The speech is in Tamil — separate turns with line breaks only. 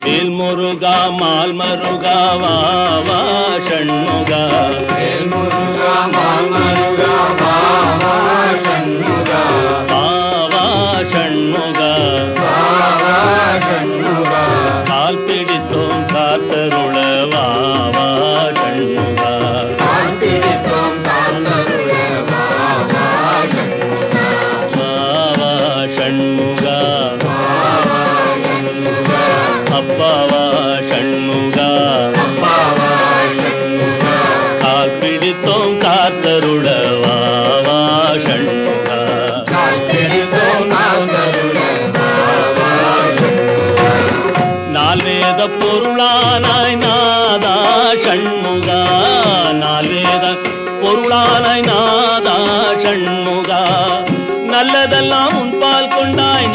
வேல் முருகா மால் மருகா வா வா ஷண்முகா
வேல் முருகா மால் மருகா வா வா ஷண்முகா
வா வா ஷண்முகா
வா வா ஷண்முகா
கால் பிடித்தோம் காத்தருள வா வா ஷண்முகா
கால் பிடித்தோம் காத்தருள வா வா ஷண்முகா
வா வா ஷண்முகா அப்பாவா ஷண்முகா
அப்பாவா ஷண்முகா
கால் பிடித்தோம் காத்தருள வா வா ஷண்முகா
கால் பிடித்தோம் காத்தருள வா வா ஷண்முகா
நால்வேத பொருளானாய் நாதா ஷண்முகா நால்வேத பொருளானாய் நாதா ஷண்முகா நல்லதெல்லாம் உன்பால் கொண்டாய்